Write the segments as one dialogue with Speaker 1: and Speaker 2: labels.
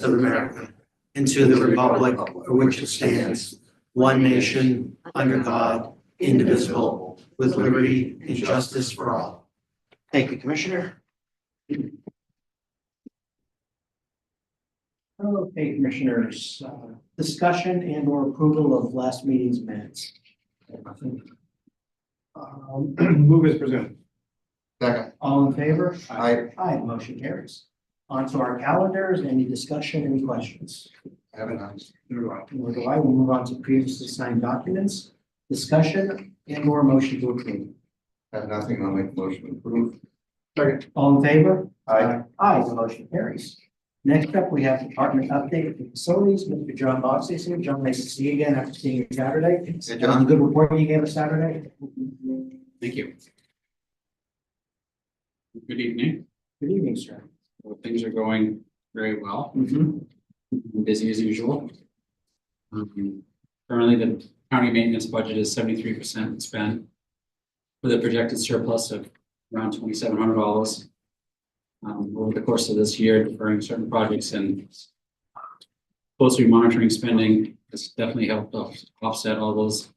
Speaker 1: of America and to the republic for which it stands, one nation, under God, indivisible, with liberty and justice for all. Thank you, Commissioner. Okay, Commissioners, discussion and or approval of last meeting's minutes.
Speaker 2: Move as presented.
Speaker 3: Second.
Speaker 1: All in favor?
Speaker 3: Aye.
Speaker 1: Aye, motion carries. On to our calendars. Any discussion, any questions?
Speaker 3: Have a nice.
Speaker 1: Nor do I. We'll move on to previously signed documents. Discussion and or motion to approve.
Speaker 3: Have nothing, I'll make motion to approve.
Speaker 2: Second.
Speaker 1: All in favor?
Speaker 3: Aye.
Speaker 1: Aye, the motion carries. Next up, we have department update for facilities. Mr. John Box is here. John, nice to see you again after seeing you Saturday.
Speaker 3: Hey, John.
Speaker 1: Good report you gave us Saturday.
Speaker 4: Thank you. Good evening.
Speaker 1: Good evening, sir.
Speaker 4: Well, things are going very well.
Speaker 1: Mhm.
Speaker 4: I'm busy as usual. Currently, the county maintenance budget is 73% spent with a projected surplus of around $2,700. Over the course of this year, deferring certain projects and closely monitoring spending has definitely helped offset all those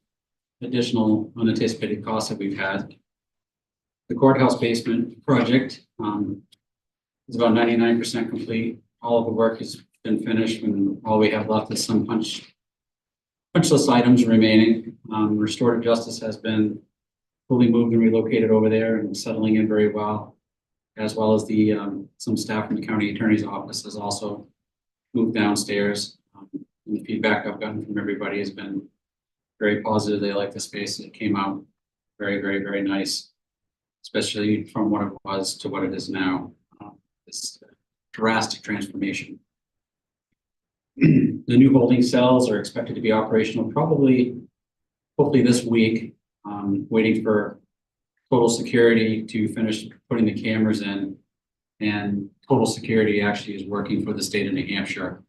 Speaker 4: additional unanticipated costs that we've had. The courthouse basement project is about 99% complete. All of the work has been finished, and all we have left is some punchless items remaining. Restorative justice has been fully moved and relocated over there and settling in very well, as well as the some staff from the county attorney's office has also moved downstairs. And the feedback I've gotten from everybody has been very positive. They like the space. It came out very, very, very nice, especially from what it was to what it is now. This drastic transformation. The new holding cells are expected to be operational hopefully this week. Waiting for Total Security to finish putting the cameras in, and Total Security actually is working for the state of New Hampshire,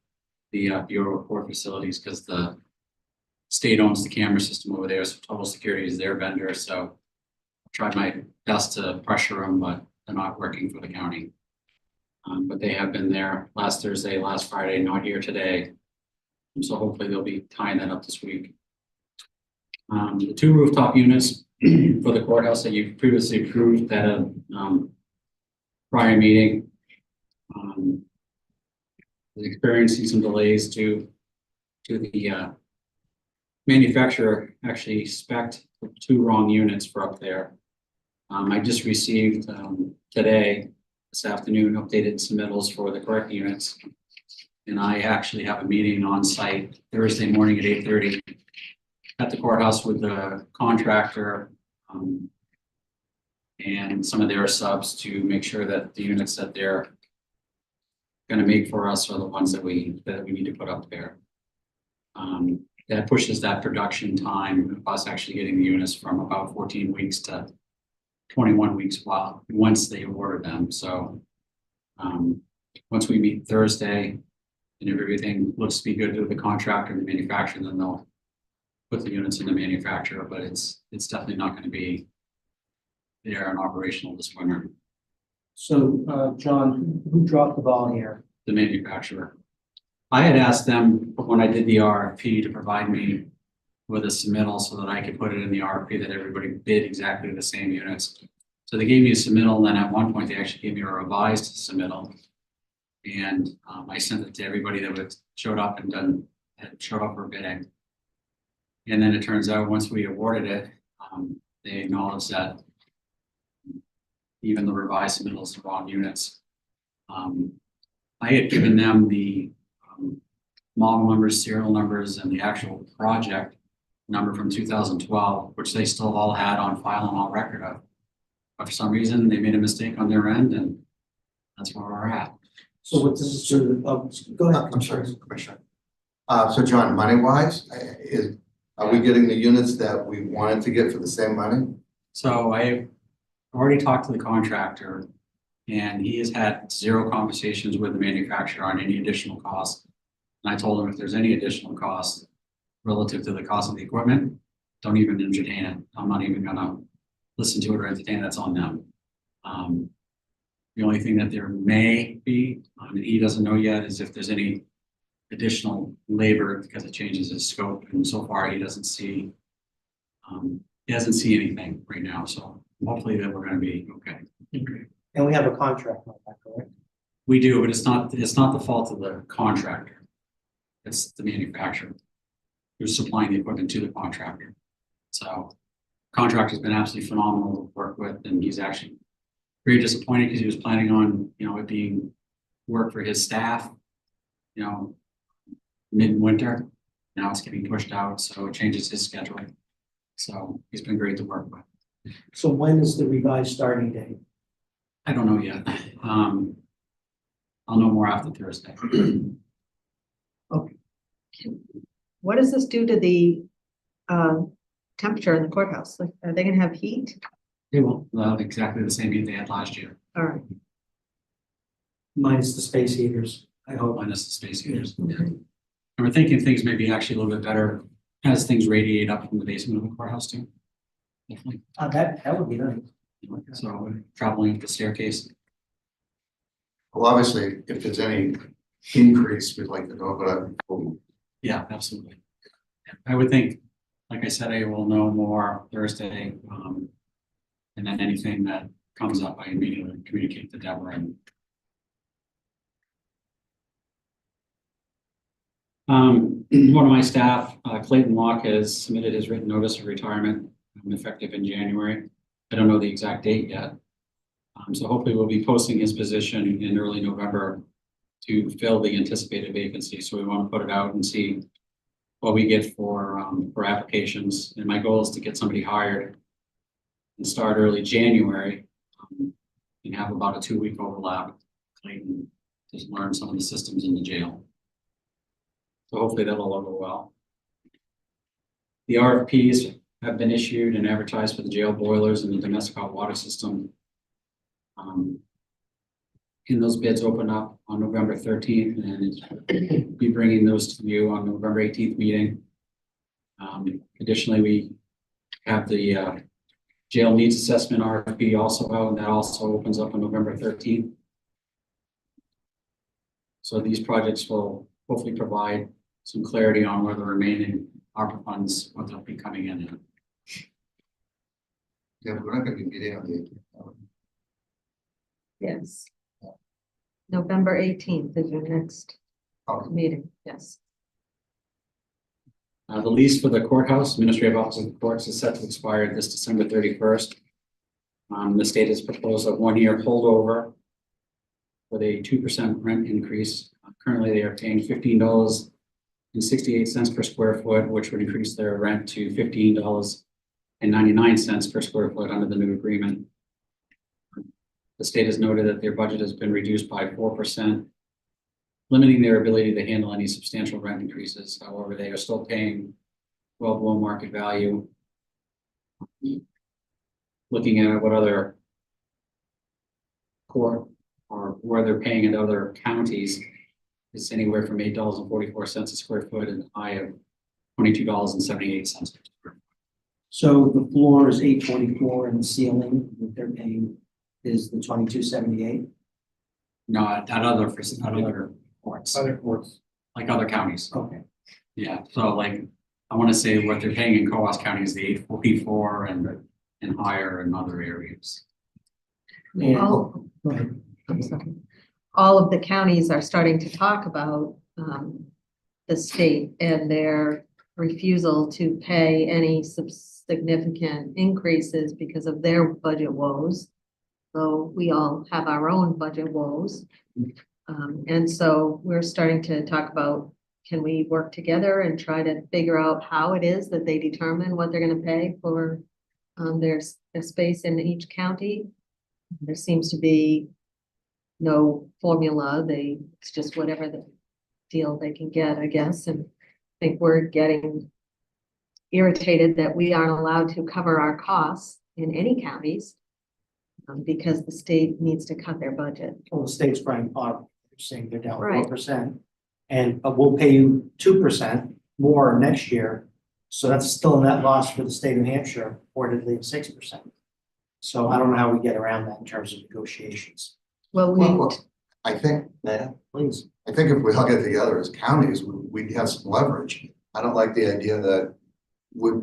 Speaker 4: the Bureau of Port Facilities, because the state owns the camera system over there, so Total Security is their vendor. So I tried my best to pressure them, but they're not working for the county. But they have been there last Thursday, last Friday, not here today. And so hopefully they'll be tying that up this week. The two rooftop units for the courthouse that you previously approved at a prior meeting, experiencing some delays to the manufacturer actually spec'd two wrong units for up there. I just received today, this afternoon, updated submittals for the correct units. And I actually have a meeting on site Thursday morning at 8:30 at the courthouse with the contractor and some of their subs to make sure that the units that they're going to make for us are the ones that we need to put up there. That pushes that production time of us actually getting the units from about 14 weeks to 21 weeks once they order them. So once we meet Thursday and if everything looks to be good to the contractor and the manufacturer, then they'll put the units in the manufacturer, but it's definitely not going to be there and operational this winter.
Speaker 1: So, John, who dropped the ball here?
Speaker 4: The manufacturer. I had asked them when I did the RFP to provide me with a submittal so that I could put it in the RFP that everybody bid exactly the same units. So they gave me a submittal, and then at one point they actually gave me a revised submittal. And I sent it to everybody that showed up for bidding. And then it turns out once we awarded it, they acknowledged that even the revised submittals are wrong units. I had given them the model numbers, serial numbers, and the actual project number from 2012, which they still all had on file and on record of. But for some reason, they made a mistake on their end, and that's where we're at.
Speaker 1: So what this is go ahead.
Speaker 3: I'm sorry, Commissioner. So John, money-wise, are we getting the units that we wanted to get for the same money?
Speaker 4: So I've already talked to the contractor, and he has had zero conversations with the manufacturer on any additional costs. And I told him if there's any additional costs relative to the cost of the equipment, don't even entertain it. I'm not even gonna listen to it or entertain it. That's on them. The only thing that there may be, and he doesn't know yet, is if there's any additional labor because it changes his scope. And so far, he doesn't see anything right now. So hopefully that we're going to be okay.
Speaker 1: And we have a contract on that, correct?
Speaker 4: We do, but it's not the fault of the contractor. It's the manufacturer who's supplying the equipment to the contractor. So contractor's been absolutely phenomenal to work with, and he's actually very disappointed because he was planning on, it being work for his staff, midwinter. Now it's getting pushed out, so it changes his schedule. So he's been great to work with.
Speaker 1: So when is the revised starting date?
Speaker 4: I don't know yet. I'll know more after Thursday.
Speaker 5: What does this do to the temperature in the courthouse? Like, are they gonna have heat?
Speaker 4: They will have exactly the same heat they had last year,
Speaker 5: All right.
Speaker 1: Minus the space heaters, I hope.
Speaker 4: minus the space heaters.
Speaker 5: Okay.
Speaker 4: And we're thinking things may be actually a little bit better as things radiate up from the basement of the courthouse too. Definitely.
Speaker 1: That would be nice.
Speaker 4: So traveling up the staircase.
Speaker 3: Well, obviously, if there's any increase, we'd like to know, but
Speaker 4: Yeah, absolutely. I would think, like I said, I will know more Thursday. And then anything that comes up, I immediately communicate to Deborah. And one of my staff, Clayton Locke, has submitted his written notice of retirement, effective in January. I don't know the exact date yet. So hopefully we'll be posting his position in early November to fill the anticipated vacancy. So we want to put it out and see what we get for applications. And my goal is to get somebody hired and start early January, and have about a 2-week overlap. Clayton just learn some of the systems in the jail. So hopefully that'll all go well. The RFPs have been issued and advertised for the jail boilers and the domestic hot water system. And those bids open up on November 13th, and be bringing those to you on November 18th meeting. Additionally, we have the jail needs assessment RFP also out, and that also opens up on November 13th. So these projects will hopefully provide some clarity on where the remaining ARPA funds, what they'll be coming in.
Speaker 3: yeah, we're not gonna be meeting on the.
Speaker 5: Yes. November 18th is your next meeting, yes.
Speaker 4: The lease for the courthouse, Administrative Office of the Courts, is set to expire this December 31st. The state has proposed a 1-year holdover with a 2% rent increase. Currently, they are paying $15.68 per square foot, which would increase their rent to $15.99 per square foot under the new agreement. The state has noted that their budget has been reduced by 4%, limiting their ability to handle any substantial rent increases. However, they are still paying well below market value. Looking at what other court or where they're paying in other counties, it's anywhere from $8.44 a square foot and a high of $22.78 per square foot.
Speaker 1: So the floor is $8.44 and the ceiling that they're paying is the $22.78.
Speaker 4: No, at other courts,
Speaker 2: Other courts.
Speaker 4: like other counties.
Speaker 1: Okay.
Speaker 4: Yeah, so like, I want to say what they're paying in Coas County is the 844 and higher in other areas.
Speaker 1: And,
Speaker 5: All,
Speaker 1: go ahead.
Speaker 5: I'm sorry. All of the counties are starting to talk about the state and their refusal to pay any significant increases because of their budget woes. So we all have our own budget woes. And so we're starting to talk about, can we work together and try to figure out how it is that they determine what they're going to pay for their space in each county? There seems to be no formula. It's just whatever the deal they can get, I guess. And I think we're getting irritated that we aren't allowed to cover our costs in any counties because the state needs to cut their budget.
Speaker 1: Well, the state's trying, they're saying they're down
Speaker 5: Right.
Speaker 1: 4%. And we'll pay you 2% more next year. So that's still a net loss for the state of New Hampshire, reportedly at 6%. So I don't know how we get around that in terms of negotiations.
Speaker 5: Well,
Speaker 3: Well, I think,
Speaker 1: Please.
Speaker 3: I think if we all get together as counties, we'd have some leverage. I don't like the idea that we're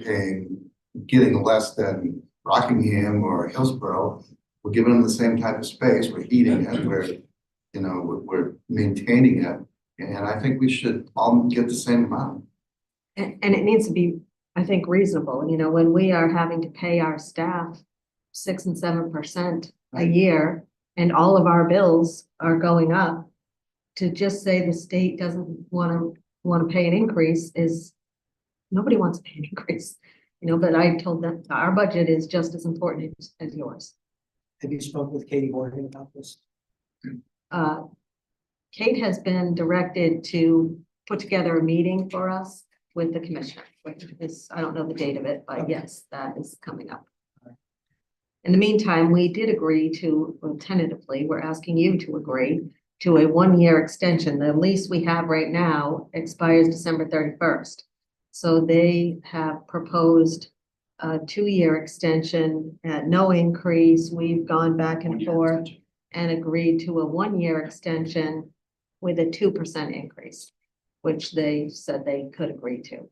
Speaker 3: getting less than Rockingham or Hillsborough. We're giving them the same type of space, we're heating it, we're maintaining it. And I think we should all get the same amount.
Speaker 5: and it needs to be, I think, reasonable, when we are having to pay our staff 6 and 7% a year, and all of our bills are going up, to just say the state doesn't want to pay an increase is, nobody wants to pay an increase, but I told them our budget is just as important as yours.
Speaker 1: Have you spoken with Katie Morgan about this?
Speaker 5: Kate has been directed to put together a meeting for us with the commissioner, which is, I don't know the date of it, but yes, that is coming up. In the meantime, we did agree to, well, tentatively, we're asking you to agree to a 1-year extension. The lease we have right now expires December 31st. So they have proposed a 2-year extension at no increase. We've gone back and forth and agreed to a 1-year extension with a 2% increase, which they said they could agree to.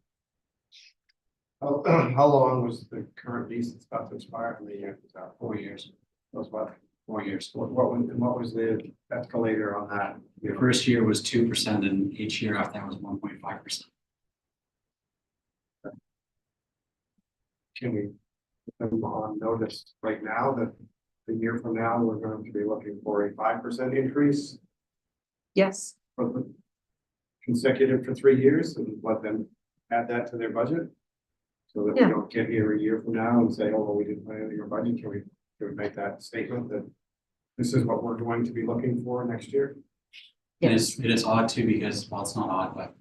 Speaker 2: How long was the current lease that's about to expire? How many years?
Speaker 4: 4 years,
Speaker 2: That was what?
Speaker 4: 4 years.
Speaker 2: What was the escalator on that?
Speaker 4: The first year was 2%, and each year after that was 1.5%.
Speaker 2: Can we put them on notice right now that a year from now, we're going to be looking for a 5% increase
Speaker 5: Yes,
Speaker 2: for the consecutive for 3 years and let them add that to their budget? So that we
Speaker 5: Yeah.
Speaker 2: don't get here a year from now and say, oh, well, we didn't put anything in our budget. Can we make that statement that this is what we're going to be looking for next year?
Speaker 5: yes,
Speaker 4: It is odd too, because, well, it's not odd, but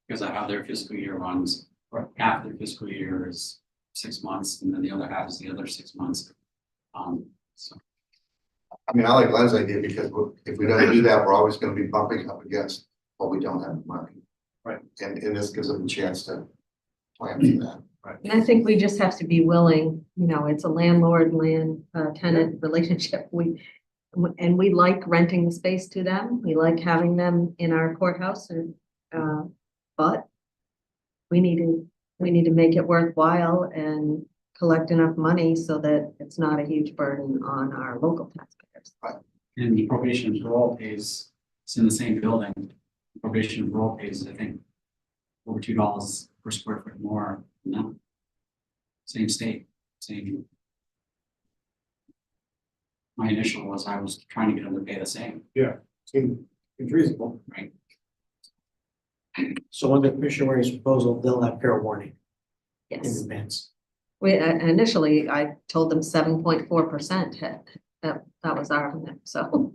Speaker 4: because of how their fiscal year runs, or half their fiscal year is 6 months, and then the other half is the other 6 months. So
Speaker 3: I mean, I like Glenn's idea because if we don't do that, we're always gonna be bumping up against what we don't have money.
Speaker 2: Right.
Speaker 3: And this gives them a chance to plan for that.
Speaker 5: and I think we just have to be willing, it's a tenant relationship. And we like renting the space to them. We like having them in our courthouse and, but we need to make it worthwhile and collect enough money so that it's not a huge burden on our local taxpayers.
Speaker 4: And the probation and parole pays, it's in the same building. Probation and parole pays, I think, over $2 per square foot more than them. Same state, same. My initial was I was trying to get them to pay the same,
Speaker 2: Seems reasonable.
Speaker 4: right?
Speaker 1: So under Commissioner Waring's proposal, they'll have fair warning in
Speaker 5: Yes,
Speaker 1: advance.
Speaker 5: we, initially, I told them 7.4%. That was our, so.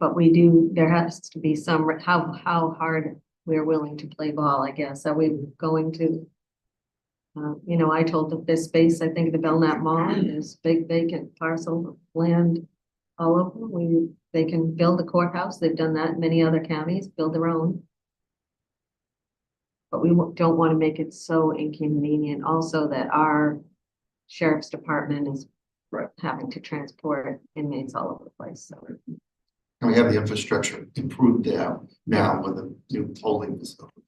Speaker 5: But there has to be some, how hard we're willing to play ball, I guess. Are we going to? I told them this space, I think the Belknap Mall, there's big vacant parcel of land all over. They can build a courthouse. They've done that in many other counties, build their own. But we don't want to make it so inconvenient also that our sheriff's department is having to transport inmates all over the place, so.
Speaker 3: And we have the infrastructure improved now with the new polling facility.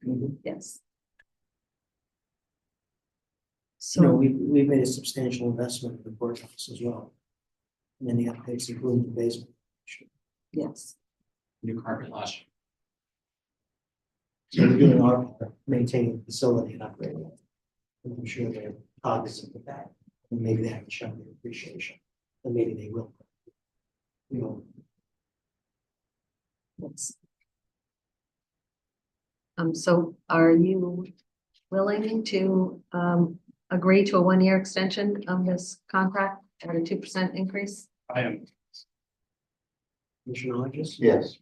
Speaker 5: Yes.
Speaker 1: So
Speaker 5: So,
Speaker 1: we've made a substantial investment in the courthouse as well. And then the updates include the basement.
Speaker 5: yes,
Speaker 4: New carpet last year.
Speaker 1: So we're doing our part, maintaining the facility and upgrading it. And I'm sure they're cognizant of that. And maybe they haven't shown their appreciation, and maybe they will.
Speaker 5: yes. So are you willing to, agree to a 1-year extension of this contract at a 2% increase?
Speaker 2: I am.
Speaker 1: Commissioner Hodges?
Speaker 3: Yes.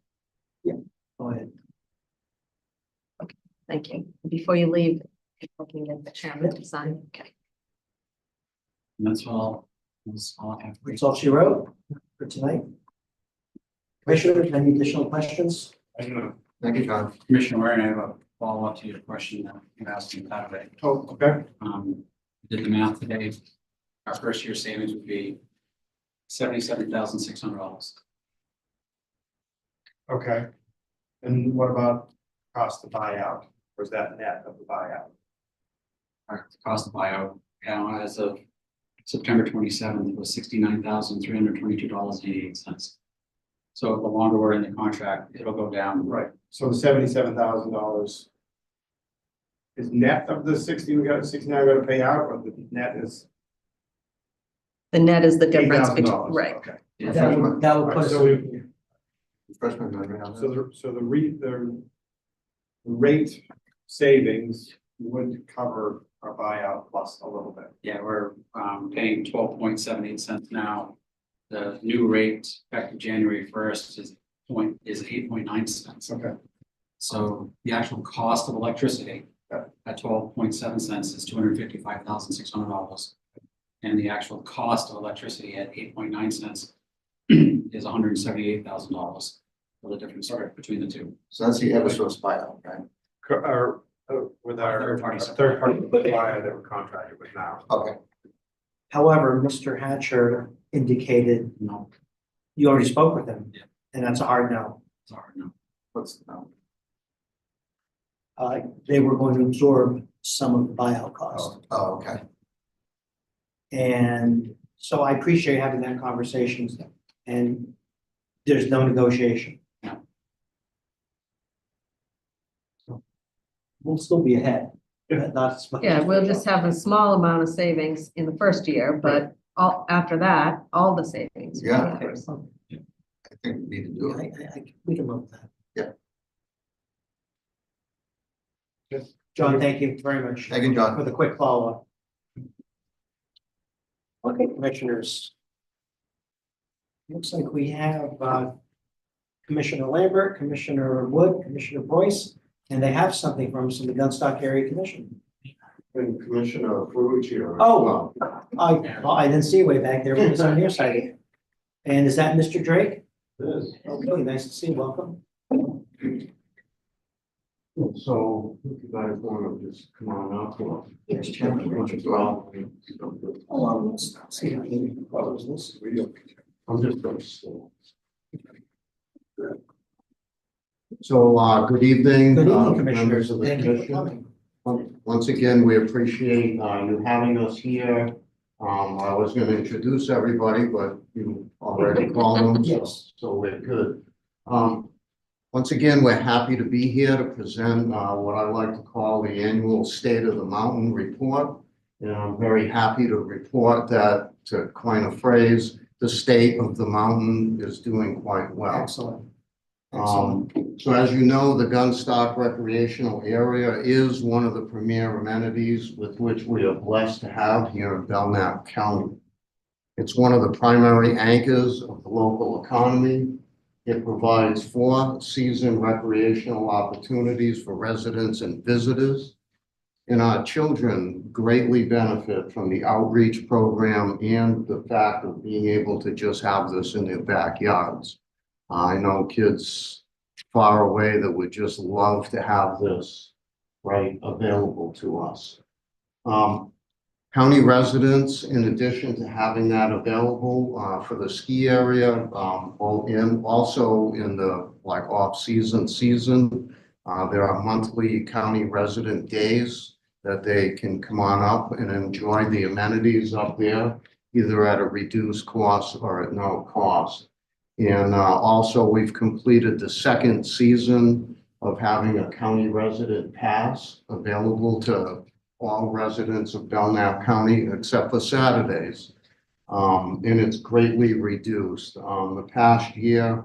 Speaker 1: Go ahead.
Speaker 5: Thank you. Before you leave, if I can get the chairman to sign, okay.
Speaker 4: And that's all I have.
Speaker 1: That's all she wrote for tonight. Commissioners, any additional questions?
Speaker 2: I don't know.
Speaker 3: Thank you, John.
Speaker 4: Commissioner Waring, I have a follow-up to your question that you asked me Saturday.
Speaker 2: Oh, okay.
Speaker 4: Did the math today. Our first year savings would be $77,600.
Speaker 2: Okay. And what about cost of buyout? Or is that net of the buyout?
Speaker 4: Cost of buyout, as of September 27th, it was $69,322.88. So the longer we're in the contract, it'll go down.
Speaker 2: Right, so the $77,000 is net of the 69 we gotta pay out, or the net is
Speaker 5: The net is the difference between,
Speaker 2: $8,000?
Speaker 5: right.
Speaker 2: Okay.
Speaker 1: That would put
Speaker 2: Right,
Speaker 1: us,
Speaker 2: so we,
Speaker 3: Freshman memory on
Speaker 2: so
Speaker 3: that.
Speaker 2: the rate savings would cover our buyout plus a little bit.
Speaker 4: Yeah, we're paying 12.78 cents now. The new rate effective January 1st is 8.9 cents.
Speaker 2: Okay.
Speaker 4: So the actual cost of electricity at 12.7 cents is $255,600. And the actual cost of electricity at 8.9 cents is $178,000 for the difference between the two.
Speaker 3: So that's the Eversource buyout, right?
Speaker 2: With our
Speaker 4: Third-party
Speaker 2: third-party supplier that we're contracted with now.
Speaker 3: Okay.
Speaker 1: however, Mr. Hatcher indicated,
Speaker 4: No,
Speaker 1: you already spoke with him.
Speaker 4: Yeah.
Speaker 1: And that's a hard no.
Speaker 4: sorry, no.
Speaker 3: What's the number?
Speaker 1: They were going to absorb some of the buyout cost.
Speaker 3: Oh, okay.
Speaker 1: And so I appreciate having that conversation, and there's no negotiation.
Speaker 4: No.
Speaker 1: We'll still be ahead, but not as much.
Speaker 5: Yeah, we'll just have a small amount of savings in the first year, but after that, all the savings. will be
Speaker 3: Yeah.
Speaker 5: ours.
Speaker 3: I think we need to do it.
Speaker 1: We can live with that.
Speaker 2: Yeah.
Speaker 1: John, thank you very much.
Speaker 3: Thank you, John.
Speaker 1: For the quick follow-up. Okay, commissioners. Looks like we have Commissioner Lambert, Commissioner Wood, Commissioner Boyce, and they have something from us in the Gunstock Area Commission.
Speaker 6: And Commissioner Ferruccio.
Speaker 1: Oh, I didn't see way back there, but it's on your side. And is that Mr. Drake?
Speaker 6: Yes.
Speaker 1: Okay, nice to see you. Welcome.
Speaker 6: So if you guys want to just come on up or.
Speaker 1: Yes, Chairman.
Speaker 6: Well,
Speaker 1: Let's see. What was this?
Speaker 6: I'm just going to.
Speaker 3: Good evening.
Speaker 1: Good evening,
Speaker 3: members
Speaker 1: Commissioners.
Speaker 3: of the
Speaker 1: Thank you for
Speaker 3: commission.
Speaker 1: coming.
Speaker 3: Once again, we appreciate you having us here. I was going to introduce everybody, but you already called them.
Speaker 1: Yes.
Speaker 3: So we're good. Once again, we're happy to be here to present what I like to call the annual State of the Mountain report. And I'm very happy to report that, to coin a phrase, the state of the mountain is doing quite well.
Speaker 1: Excellent. Excellent.
Speaker 3: So as you know, the Gunstock recreational area is one of the premier amenities with which we are blessed to have here in Belknap County. It's one of the primary anchors of the local economy. It provides 4-season recreational opportunities for residents and visitors. And our children greatly benefit from the outreach program and the fact of being able to just have this in their backyards. I know kids far away that would just love to have this right available to us. County residents, in addition to having that available for the ski area, also in the off-season there are monthly county resident days that they can come on up and enjoy the amenities up there, either at a reduced cost or at no cost. And also, we've completed the second season of having a county resident pass available to all residents of Belknap County except for Saturdays. And it's greatly reduced. The past year,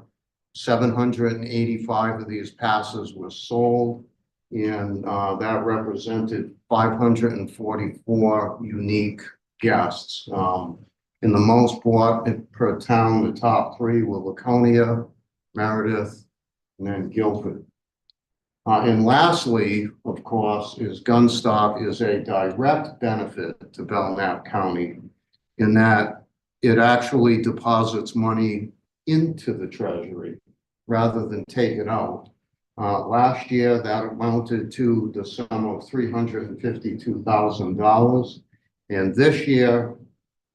Speaker 3: 785 of these passes were sold, and that represented 544 unique guests. In the most bought per town, the top 3 were Laconia, Meredith, and then Guilford. And lastly, of course, is Gunstock is a direct benefit to Belknap County in that it actually deposits money into the treasury rather than take it out. Last year, that amounted to the sum of $352,000. And this year,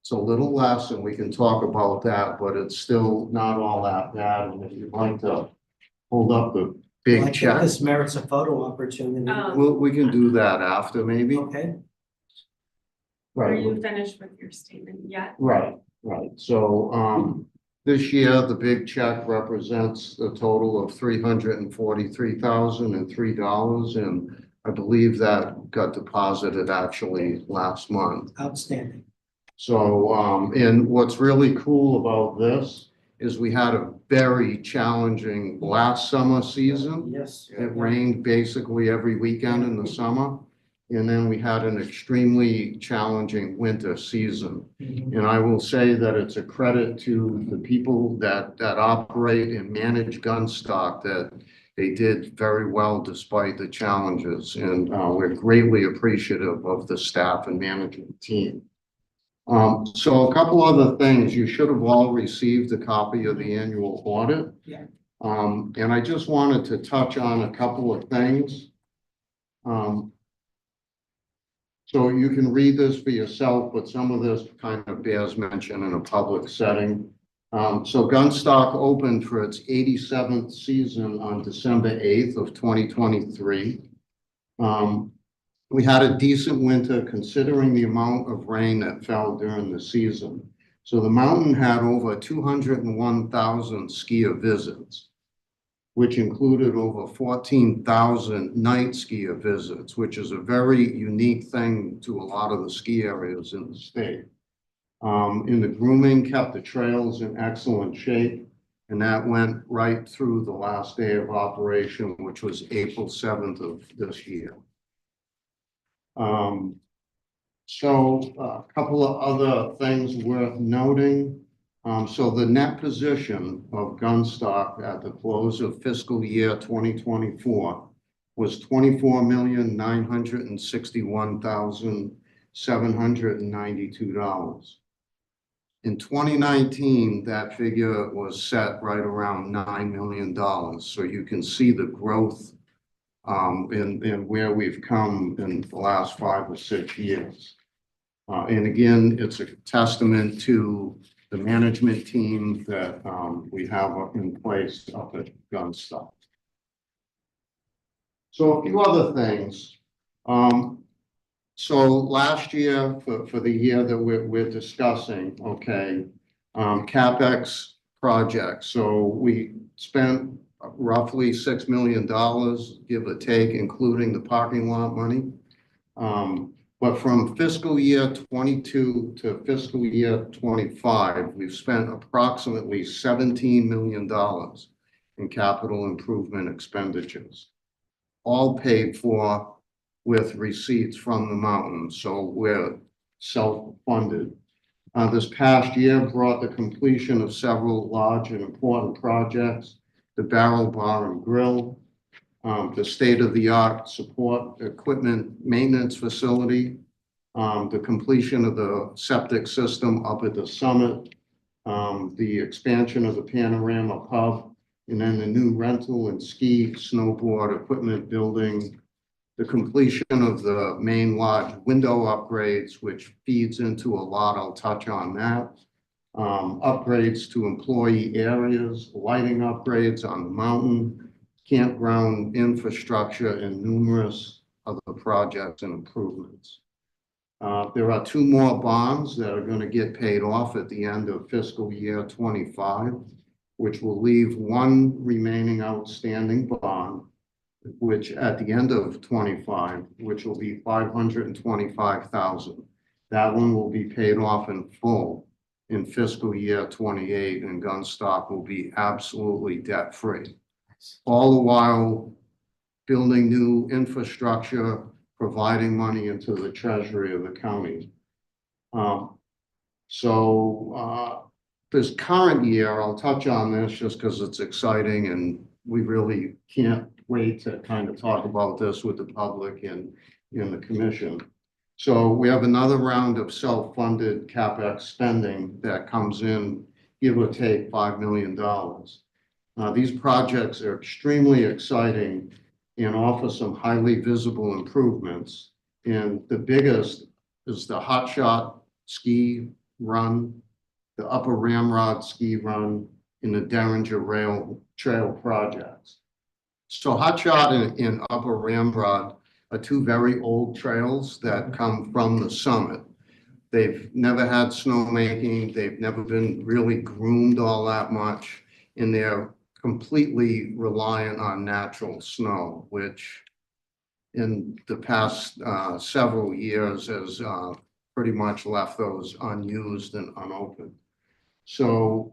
Speaker 7: It's a little less and we can talk about that, but it's still not all that bad. And if you'd like to hold up the
Speaker 1: Well, I
Speaker 7: big
Speaker 1: think
Speaker 7: check,
Speaker 1: this merits a photo opportunity.
Speaker 7: we can do that after maybe.
Speaker 1: Okay,
Speaker 8: Are
Speaker 7: Right.
Speaker 8: you finished with your statement yet?
Speaker 7: Right, right. So, this year, the big check represents a total of $343,003, and I believe that got deposited actually last month.
Speaker 1: outstanding.
Speaker 7: So, and what's really cool about this is we had a very challenging last summer season.
Speaker 1: Yes.
Speaker 7: It rained basically every weekend in the summer. And then we had an extremely challenging winter season.
Speaker 1: Mhm.
Speaker 7: And I will say that it's a credit to the people that operate and manage Gunstock that they did very well despite the challenges. And we're greatly appreciative of the staff and management team. So a couple other things, you should have all received a copy of the annual audit.
Speaker 1: Yeah.
Speaker 7: And I just wanted to touch on a couple of things. So you can read this for yourself, but some of this kind of bears mention in a public setting. So Gunstock opened for its 87th season on December 8th of 2023. We had a decent winter considering the amount of rain that fell during the season. So the mountain had over 201,000 skier visits, which included over 14,000 night skier visits, which is a very unique thing to a lot of the ski areas in the state. And the grooming kept the trails in excellent shape, and that went right through the last day of operation, which was April 7th of this year. So a couple of other things worth noting. So the net position of Gunstock at the close of fiscal year 2024 was $24,961,792. In 2019, that figure was set right around $9 million. So you can see the growth in where we've come in the last 5 or 6 years. And again, it's a testament to the management team that we have up in place up at Gunstock. So a few other things. So last year, for the year that we're discussing, okay, CapEx projects. So we spent roughly $6 million, give or take, including the parking lot money. But from fiscal year 22 to fiscal year 25, we've spent approximately $17 million in capital improvement expenditures, all paid for with receipts from the mountain. So we're self-funded. This past year brought the completion of several large and important projects, the Barrel Bar and Grill, the state-of-the-art support equipment maintenance facility, the completion of the septic system up at the summit, the expansion of the Panorama Pub, and then the new rental and ski snowboard equipment building, the completion of the main lodge window upgrades, which feeds into a lot. I'll touch on that. Upgrades to employee areas, lighting upgrades on the mountain, campground infrastructure, and numerous other projects and improvements. There are 2 more bonds that are going to get paid off at the end of fiscal year 25, which will leave 1 remaining outstanding bond, which at the end of 25, which will be $525,000. That one will be paid off in full in fiscal year 28, and Gunstock will be absolutely debt-free. All the while building new infrastructure, providing money into the treasury of the county. This current year, I'll touch on this just because it's exciting and we really can't wait to kind of talk about this with the public and in the commission. So we have another round of self-funded CapEx spending that comes in, give or take $5 million. These projects are extremely exciting and offer some highly visible improvements. And the biggest is the Hot Shot ski Run, the Upper Ramrod Ski Run, and the Derringer Rail Trail projects. So Hot Shot and Upper Ramrod are two very old trails that come from the summit. They've never had snowmaking, they've never been really groomed all that much, and they're completely reliant on natural snow, which in the past several years has pretty much left those unused and unopened. So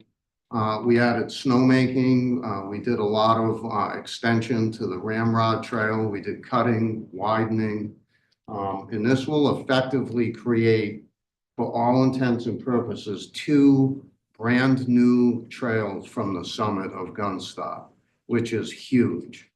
Speaker 7: we added snowmaking. We did a lot of extension to the Ramrod Trail. We did cutting, widening. And this will effectively create, for all intents and purposes, two brand new trails from the summit of Gunstock, which is huge.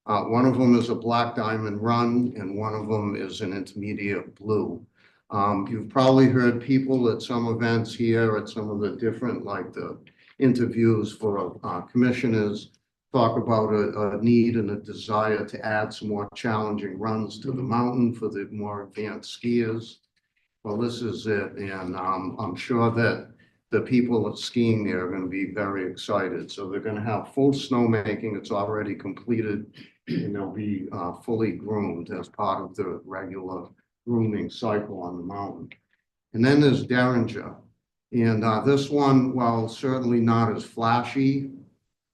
Speaker 7: One of them is a black diamond run and one of them is an intermediate blue. You've probably heard people at some events here at some of the different, like the interviews for commissioners, talk about a need and a desire to add some more challenging runs to the mountain for the more advanced skiers. Well, this is it, and I'm sure that the people at skiing there are going to be very excited. So they're going to have full snowmaking. It's already completed, and they'll be fully groomed as part of the regular grooming cycle on the mountain. And then there's Derringer. And this one, while certainly not as flashy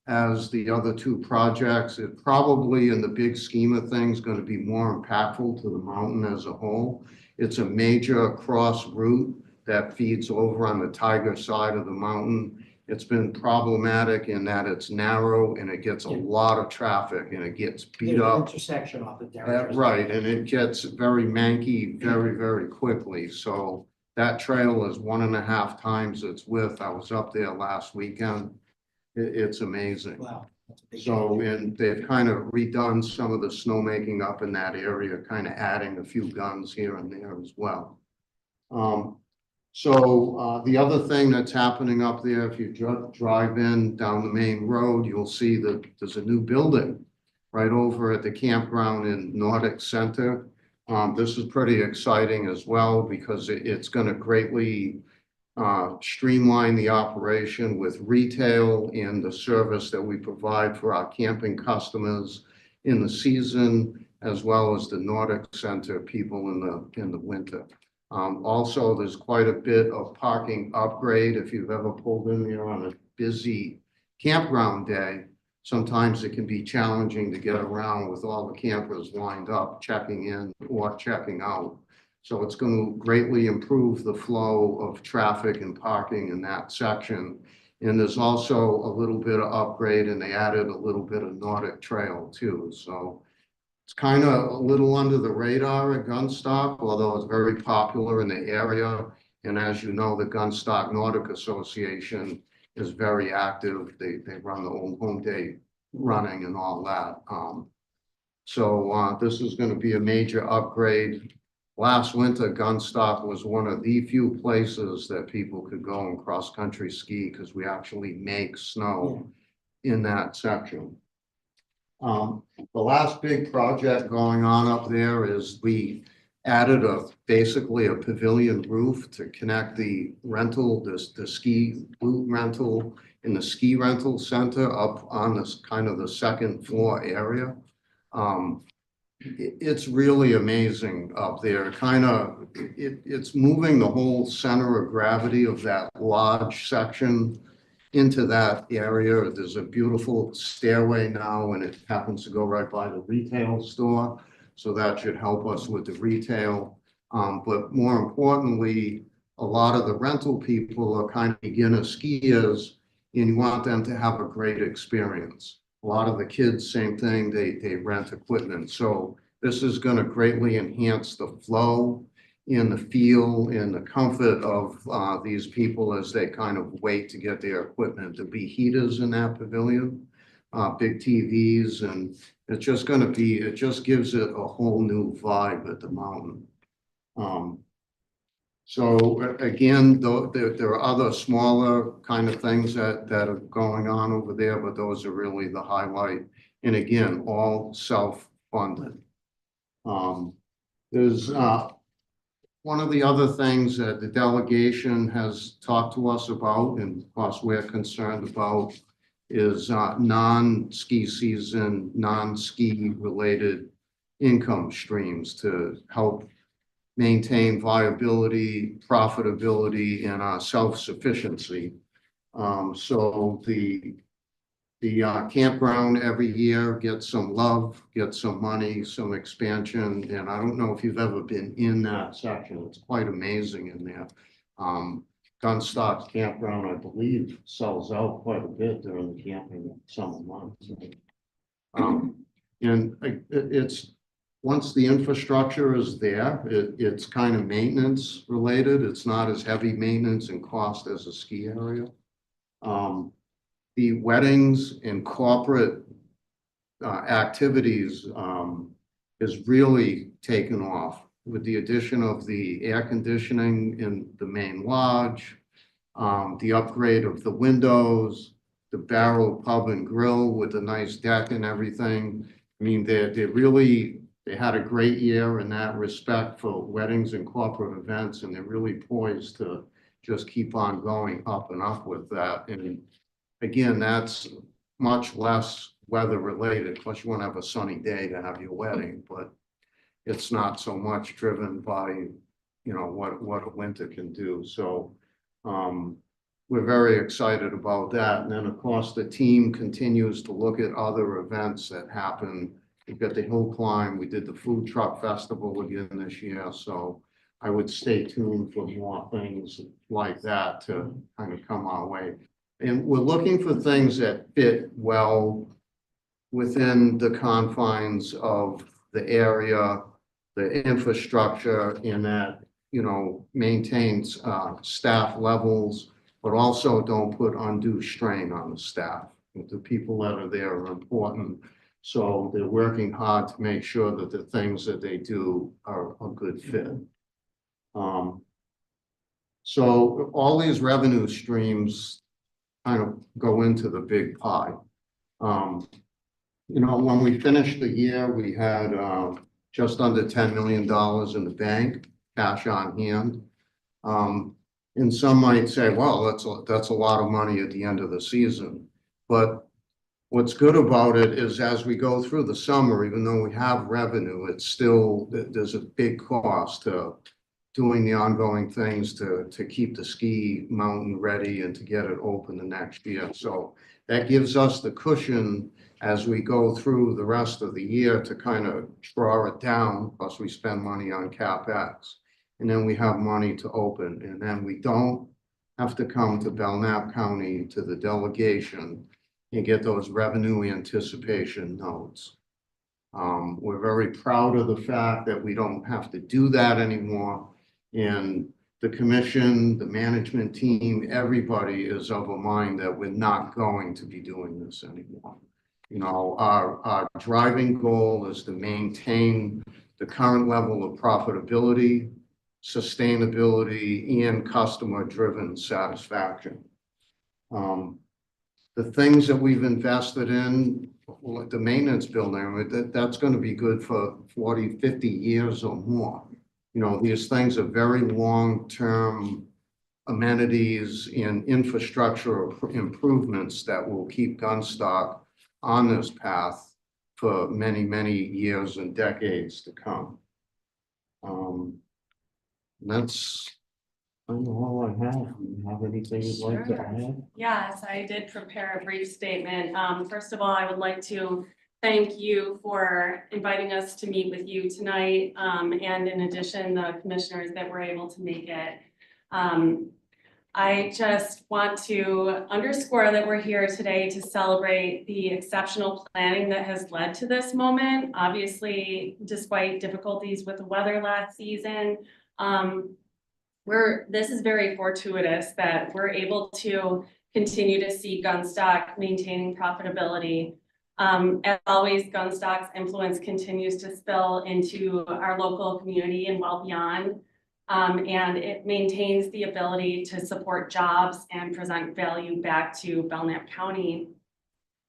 Speaker 7: as the other two projects, it probably in the big scheme of things going to be more impactful to the mountain as a whole. It's a major cross route that feeds over on the Tiger side of the mountain. It's been problematic in that it's narrow and it gets a lot of traffic and it gets beat
Speaker 1: There's an
Speaker 7: up.
Speaker 1: intersection off of Derringer.
Speaker 7: Right, and it gets very manky very, very quickly. So that trail is 1.5 times its width. I was up there last weekend. It's amazing.
Speaker 1: Wow. That's a big
Speaker 7: So,
Speaker 1: change.
Speaker 7: and they've kind of redone some of the snowmaking up in that area, kind of adding a few guns here and there as well. The other thing that's happening up there, if you drive in down the main road, you'll see that there's a new building right over at the campground in Nordic Center. This is pretty exciting as well because it's going to greatly streamline the operation with retail and the service that we provide for our camping customers in the season, as well as the Nordic Center people in the winter. Also, there's quite a bit of parking upgrade. If you've ever pulled in there on a busy campground day, sometimes it can be challenging to get around with all the campers lined up, checking in or checking out. So it's going to greatly improve the flow of traffic and parking in that section. And there's also a little bit of upgrade and they added a little bit of Nordic Trail too. So it's kind of a little under the radar at Gunstock, although it's very popular in the area. And as you know, the Gunstock Nordic Association is very active. They run the home day running and all that. This is going to be a major upgrade. Last winter, Gunstock was one of the few places that people could go and cross-country ski because we actually make snow in that section. The last big project going on up there is we added basically a pavilion roof to connect the rental, the ski boot rental and the ski rental center up on this kind of the second floor area. It's really amazing up there. It's moving the whole center of gravity of that lodge section into that area. There's a beautiful stairway now and it happens to go right by the retail store. So that should help us with the retail. But more importantly, a lot of the rental people are kind of beginner skiers and you want them to have a great experience. A lot of the kids, same thing, they rent equipment. So this is going to greatly enhance the flow and the feel and the comfort of these people as they kind of wait to get their equipment. To be heaters in that pavilion, big TVs, and it's just going to be, it just gives it a whole new vibe at the mountain. So again, there are other smaller kind of things that are going on over there, but those are really the highlight. And again, all self-funded. There's one of the other things that the delegation has talked to us about, and of course we're concerned about, is non-ski season, non-ski related income streams to help maintain viability, profitability, and self-sufficiency. So the campground every year gets some love, gets some money, some expansion, and I don't know if you've ever been in that section. It's quite amazing in there. Gunstock Campground, I believe, sells out quite a bit during the camping summer months. And it's, once the infrastructure is there, it's kind of maintenance related. It's not as heavy maintenance and cost as a ski area. The weddings and corporate activities is really taken off with the addition of the air conditioning in the main lodge, the upgrade of the windows, the Barrel Pub and Grill with a nice deck and everything. I mean, they had a great year in that respect for weddings and corporate events, and they're really poised to just keep on going up and up with that. And again, that's much less weather related. Plus, you want to have a sunny day to have your wedding, but it's not so much driven by, you know, what a winter can do. So we're very excited about that. And then, of course, the team continues to look at other events that happen. We've got the hill climb. We did the food truck festival again this year. So I would stay tuned for more things like that to kind of come our way. And we're looking for things that fit well within the confines of the area, the infrastructure, and that, you know, maintains staff levels, but also don't put undue strain on the staff. The people that are there are important. So they're working hard to make sure that the things that they do are a good fit. So all these revenue streams kind of go into the big pie. You know, when we finished the year, we had just under $10 million in the bank, cash on hand. And some might say, well, that's a lot of money at the end of the season. But what's good about it is as we go through the summer, even though we have revenue, it's still, there's a big cost to doing the ongoing things to keep the ski mountain ready and to get it open the next year. So that gives us the cushion as we go through the rest of the year to kind of draw it down, plus we spend money on CapEx. And then we have money to open, and then we don't have to come to Belknap County to the delegation and get those revenue anticipation notes. We're very proud of the fact that we don't have to do that anymore. And the commission, the management team, everybody is of a mind that we're not going to be doing this anymore. You know, our driving goal is to maintain the current level of profitability, sustainability, and customer-driven satisfaction. The things that we've invested in, like the maintenance building, that's going to be good for 40, 50 years or more. You know, these things are very long-term amenities and infrastructure improvements that will keep Gunstock on this path for many, many years and decades to come. That's all I have. Do you have anything you'd like to add?
Speaker 8: Yes, I did prepare a brief statement. First of all, I would like to thank you for inviting us to meet with you tonight. And in addition, the commissioners that were able to make it. I just want to underscore that we're here today to celebrate the exceptional planning that has led to this moment. Obviously, despite difficulties with the weather last season, this is very fortuitous that we're able to continue to see Gunstock maintaining profitability. As always, Gunstock's influence continues to spill into our local community and well beyond. And it maintains the ability to support jobs and present value back to Belknap County.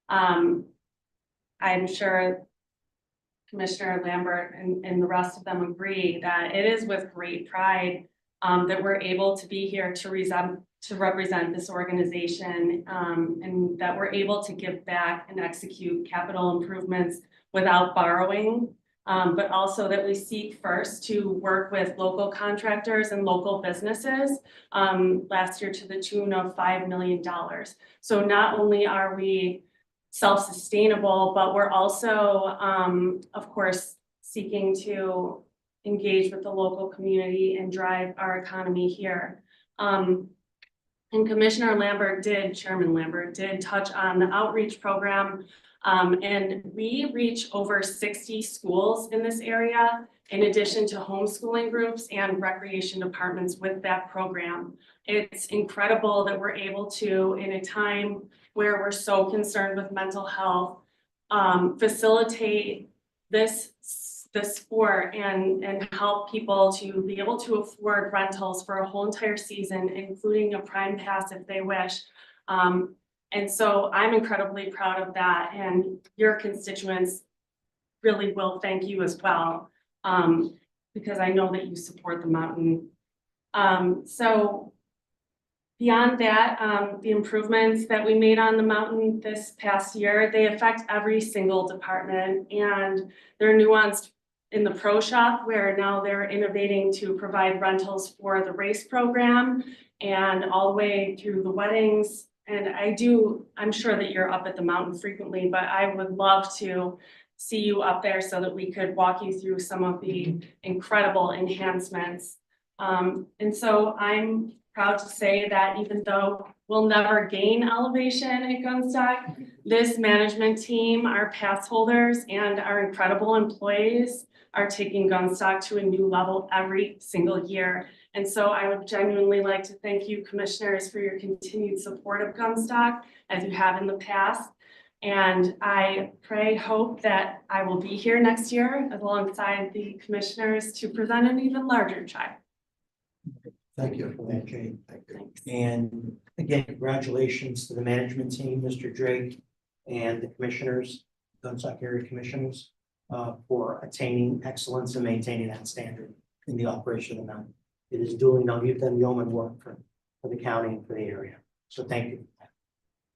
Speaker 8: I'm sure Commissioner Lambert and the rest of them agree that it is with great pride that we're able to be here to represent this organization, and that we're able to give back and execute capital improvements without borrowing. But also that we seek first to work with local contractors and local businesses, last year to the tune of $5 million. So not only are we self-sustainable, but we're also, of course, seeking to engage with the local community and drive our economy here. And Chairman Lambert did touch on the outreach program. And we reach over 60 schools in this area, in addition to homeschooling groups and recreation departments with that program. It's incredible that we're able to, in a time where we're so concerned with mental health, facilitate this sport and help people to be able to afford rentals for a whole entire season, including a prime pass if they wish. And so I'm incredibly proud of that, and your constituents really will thank you as well, because I know that you support the mountain. So beyond that, the improvements that we made on the mountain this past year, they affect every single department, and they're nuanced in the pro shop, where now they're innovating to provide rentals for the race program and all the way through the weddings. And I'm sure that you're up at the mountain frequently, but I would love to see you up there so that we could walk you through some of the incredible enhancements. And so I'm proud to say that even though we'll never gain elevation at Gunstock, this management team, our pass holders, and our incredible employees are taking Gunstock to a new level every single year. And so I would genuinely like to thank you, commissioners, for your continued support of Gunstock as you have in the past. And I hope that I will be here next year alongside the commissioners to present an even larger check.
Speaker 1: Thank you for that, Jane.
Speaker 8: Thanks.
Speaker 1: And again, congratulations to the management team, Mr. Drake, and the commissioners, Gunstock area commissioners, for attaining excellence and maintaining that standard in the operation of the mountain. It is doing, now you've done yeoman work for the county and for the area. So thank you.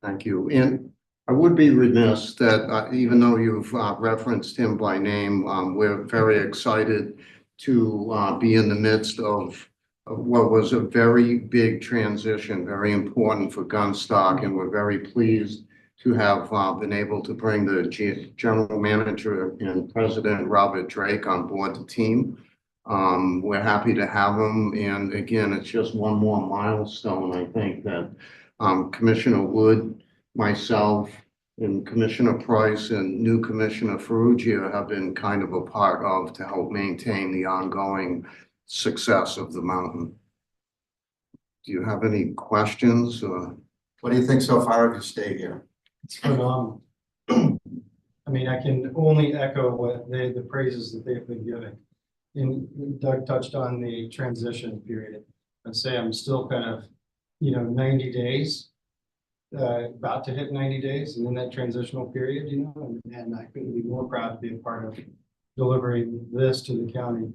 Speaker 7: Thank you. And I would be remiss that even though you've referenced him by name, we're very excited to be in the midst of what was a very big transition, very important for Gunstock, and we're very pleased to have been able to bring the general manager and president, Robert Drake, on board the team. We're happy to have him, and again, it's just one more milestone, I think, that Commissioner Wood, myself, and Commissioner Price and new Commissioner Ferrugia have been kind of a part of to help maintain the ongoing success of the mountain. Do you have any questions?
Speaker 3: What do you think so far of your stay here?
Speaker 9: It's phenomenal. I mean, I can only echo what the praises that they've been giving. And Doug touched on the transition period. I'd say I'm still kind of, 90 days, about to hit 90 days, and in that transitional period, and I couldn't be more proud to be a part of delivering this to the county.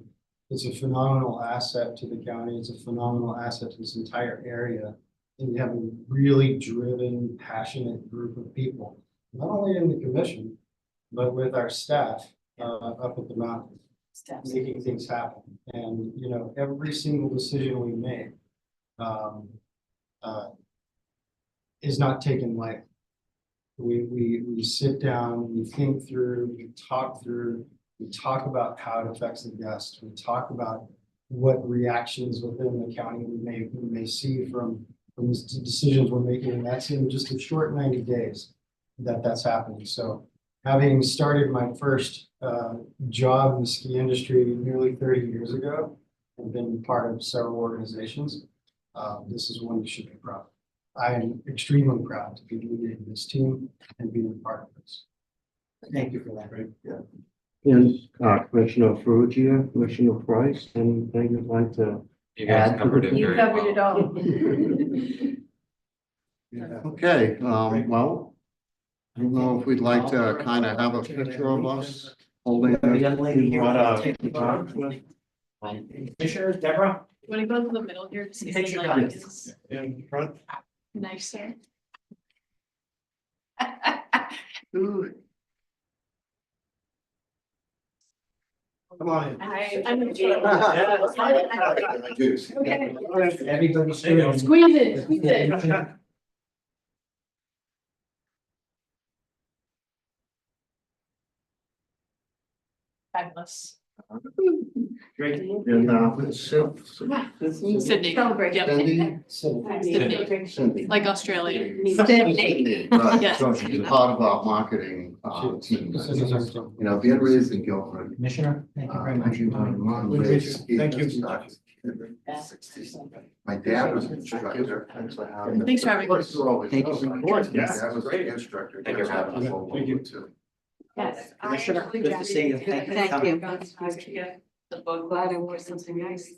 Speaker 9: It's a phenomenal asset to the county. It's a phenomenal asset to this entire area. And we have a really driven, passionate group of people, not only in the commission, but with our staff up at the mountain, making things happen. And, every single decision we make is not taken lightly. We sit down, we think through, we talk through, we talk about how it affects the guest. We talk about what reactions within the county we may see from the decisions we're making. And that's in just a short 90 days that's happening. So having started my first job in the ski industry nearly 30 years ago and been part of several organizations, this is one you should be proud of. I am extremely proud to be leading this team and being a part of this.
Speaker 1: Thank you for that.
Speaker 3: Yeah.
Speaker 7: And Commissioner Ferrugia, Commissioner Price, anything you'd like to
Speaker 4: You guys
Speaker 7: add?
Speaker 4: covered it
Speaker 5: You
Speaker 4: very
Speaker 5: covered
Speaker 4: well.
Speaker 5: it all.
Speaker 7: Okay, well, I don't know if we'd like to kind of have a picture of us holding.
Speaker 1: The young lady here.
Speaker 6: What,
Speaker 1: Take the bar. Commissioner Deborah?
Speaker 10: Want to go to the middle here? to see
Speaker 1: Take your
Speaker 10: some
Speaker 1: time.
Speaker 10: lights?
Speaker 6: in front?
Speaker 10: Nicer.
Speaker 6: Come on in.
Speaker 10: I'm.
Speaker 1: Everybody's still.
Speaker 10: Squeeze it, squeeze it. Fabulous.
Speaker 1: Great.
Speaker 7: And,
Speaker 10: Sydney. Yep.
Speaker 7: Cindy, Cindy.
Speaker 10: Like Australia.
Speaker 7: Cindy, right,
Speaker 10: Yes.
Speaker 7: so she's part of our marketing, team. You know, being raised in Guilford.
Speaker 1: Commissioner, thank you very much.
Speaker 6: Thank you.
Speaker 3: My dad was an instructor.
Speaker 10: Thanks for having me.
Speaker 1: Thank you very much.
Speaker 3: My dad was an instructor.
Speaker 1: Thank you.
Speaker 3: Thank you too.
Speaker 10: Yes.
Speaker 1: Commissioner, good to see you. Thank you. for
Speaker 5: Thank
Speaker 1: coming.
Speaker 5: you.
Speaker 10: The book.
Speaker 5: Glad I wore something nice.